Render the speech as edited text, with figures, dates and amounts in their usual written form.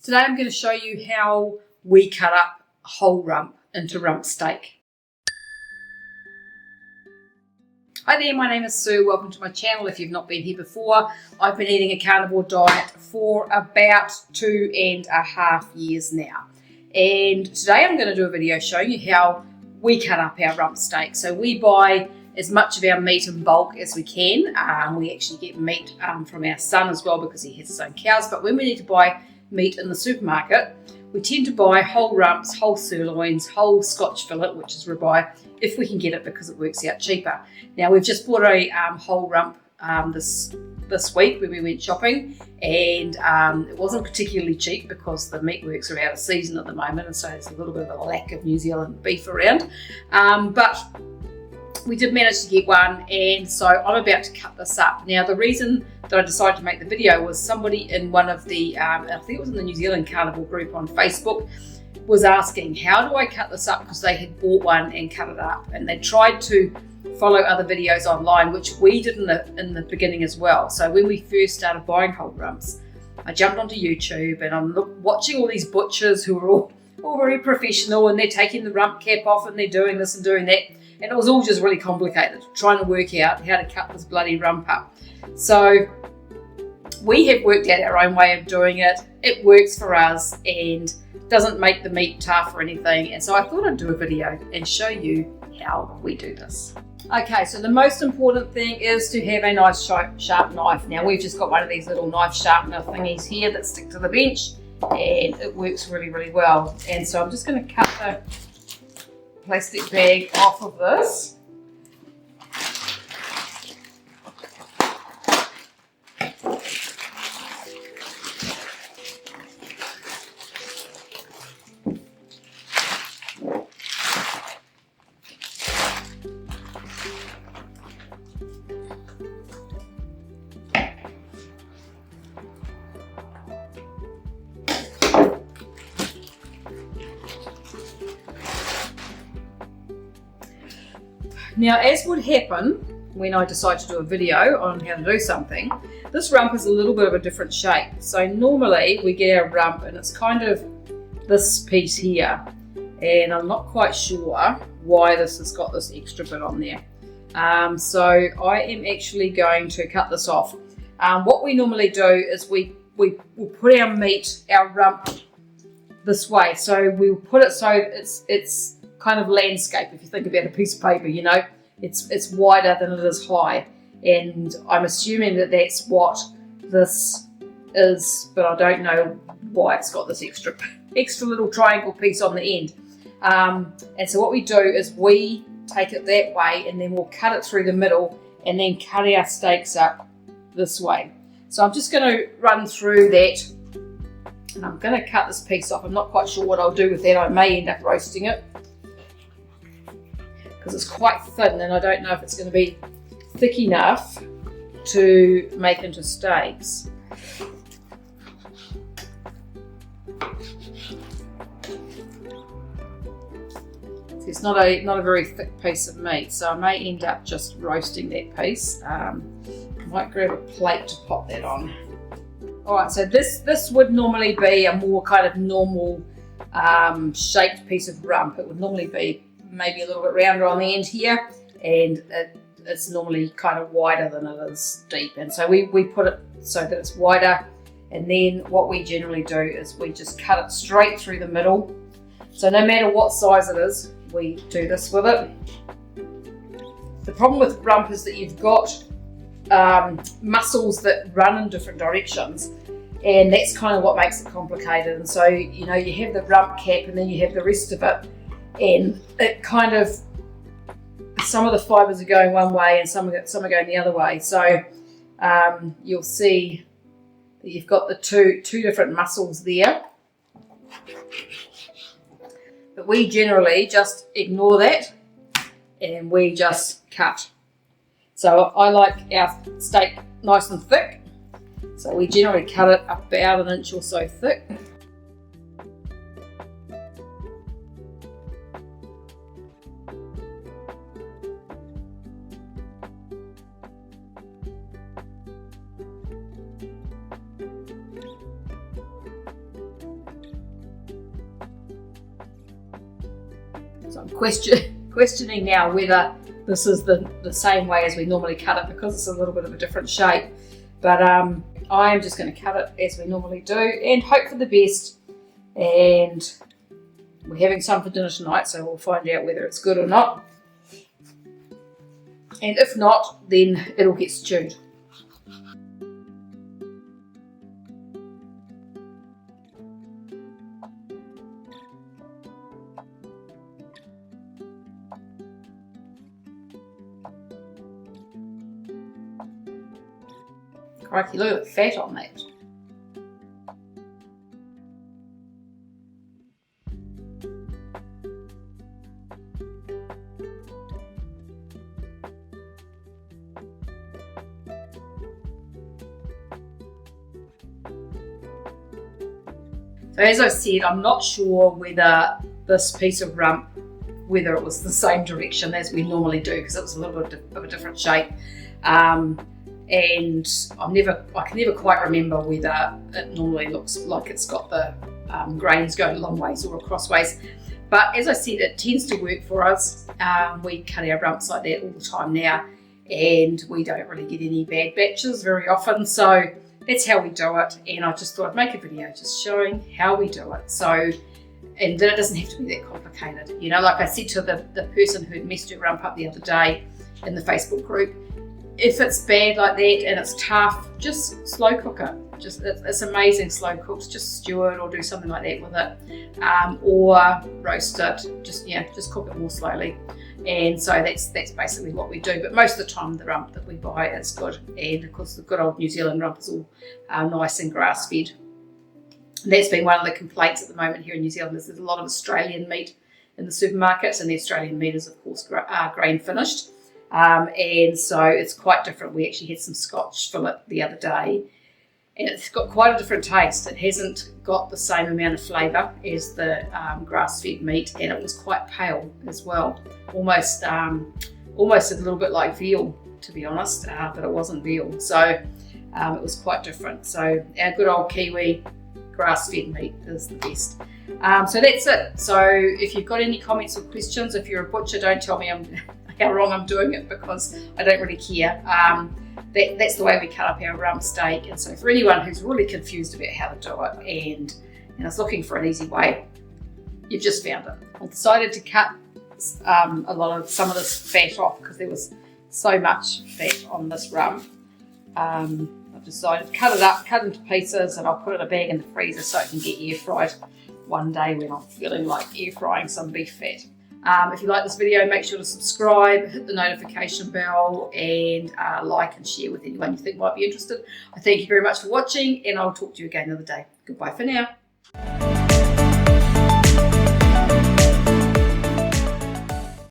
Today I'm going to show you how we cut up whole rump into rump steak. Hi there, my name is Sue. Welcome to my channel. If you've not been here before, I've been eating a carnivore diet for about 2.5 years now. And today I'm going to do a video showing you how we cut up our rump steak. So we buy as much of our meat in bulk as we can. We actually get meat from our son as well because he has his own cows. But when we need to buy meat in the supermarket, we tend to buy whole rumps, whole sirloins, whole Scotch fillet, which is ribeye, if we can get it because it works out cheaper. Now we've just bought a whole rump this week when we went shopping, and it wasn't particularly cheap because the meatworks are out of season at the moment, and so there's a little bit of a lack of New Zealand beef around. But we did manage to get one, and so I'm about to cut this up. Now the reason that I decided to make the video was somebody in one of the, I think it was in the New Zealand Carnivore group on Facebook, was asking, how do I cut this up? Because they had bought one and cut it up, and they tried to follow other videos online, which we did in the beginning as well. So when we first started buying whole rumps, I jumped onto YouTube and I'm watching all these butchers who are all very professional, and they're taking the rump cap off and they're doing this and doing that. And it was all just really complicated, trying to work out how to cut this bloody rump up. So we have worked out our own way of doing it. It works for us and doesn't make the meat tough or anything. And so I thought I'd do a video and show you how we do this. Okay, so the most important thing is to have a nice sharp knife. Now we've just got one of these little knife sharpener thingies here that stick to the bench, and it works really, really well. And so I'm just going to cut the plastic bag off of this. Now, as would happen when I decide to do a video on how to do something, this rump is a little bit of a different shape. So normally we get our rump and it's kind of this piece here, and I'm not quite sure why this has got this extra bit on there. So I am actually going to cut this off. What we normally do is we will put our meat, our rump, this way. So we'll put it so it's kind of landscape. If you think about a piece of paper, you know, it's wider than it is high, and I'm assuming that that's what this is, but I don't know why it's got this extra little triangle piece on the end. And so what we do is we take it that way, and then we'll cut it through the middle and then cut our steaks up this way. So I'm just going to run through that, and I'm going to cut this piece off. I'm not quite sure what I'll do with that. I may end up roasting it because it's quite thin, and I don't know if it's going to be thick enough to make into steaks. It's not a very thick piece of meat, so I may end up just roasting that piece. I might grab a plate to pop that on. Alright, so this would normally be a more kind of normal shaped piece of rump. It would normally be maybe a little bit rounder on the end here, and it's normally kind of wider than it is deep. And so we put it so that it's wider, and then what we generally do is we just cut it straight through the middle. So no matter what size it is, we do this with it. The problem with rump is that you've got muscles that run in different directions, and that's kind of what makes it complicated. And so, you know, you have the rump cap and then you have the rest of it, and it kind of, some of the fibres are going one way and some are going the other way. So you'll see that you've got the two different muscles there. But we generally just ignore that and we just cut. So I like our steak nice and thick, so we generally cut it about 1 inch or so thick. So I'm questioning now whether this is the same way as we normally cut it, because it's a little bit of a different shape. But I am just going to cut it as we normally do and hope for the best. And we're having some for dinner tonight, so we'll find out whether it's good or not. And if not, then it'll get stewed. Crikey, look at the fat on that. So as I said, I'm not sure whether this piece of rump, whether it was the same direction as we normally do, because it was a little bit of a different shape. And I can never quite remember whether it normally looks like it's got the grains going long ways or across ways. But as I said, it tends to work for us. We cut our rumps like that all the time now, and we don't really get any bad batches very often. So that's how we do it. And I just thought I'd make a video just showing how we do it. So, and then it doesn't have to be that complicated. You know, like I said to the person who had messed her rump up the other day in the Facebook group, if it's bad like that and it's tough, just slow cook it. It's amazing slow cooks. Just stew it or do something like that with it, or roast it. Just cook it more slowly. And so that's basically what we do. But most of the time, the rump that we buy is good, and of course the good old New Zealand rump is all nice and grass fed. And that's been one of the complaints at the moment here in New Zealand. Is there's a lot of Australian meat in the supermarkets, and the Australian meat is of course grain finished. And so it's quite different. We actually had some Scotch fillet the other day, and it's got quite a different taste. It hasn't got the same amount of flavour as the grass-fed meat, and it was quite pale as well, almost a little bit like veal, to be honest, but it wasn't veal, so it was quite different. So our good old Kiwi grass-fed meat is the best. So that's it. So if you've got any comments or questions, if you're a butcher, don't tell me how wrong I'm doing it, because I don't really care. That's the way we cut up our rump steak. And so for anyone who's really confused about how to do it and is looking for an easy way, you've just found it. I decided to cut some of this fat off because there was so much fat on this rump. I've decided to cut it up, cut into pieces, and I'll put it in a bag in the freezer so it can get air fried one day when I'm feeling like air frying some beef fat. If you like this video, make sure to subscribe, hit the notification bell, and like and share with anyone you think might be interested. I thank you very much for watching, and I'll talk to you again another day. Goodbye for now.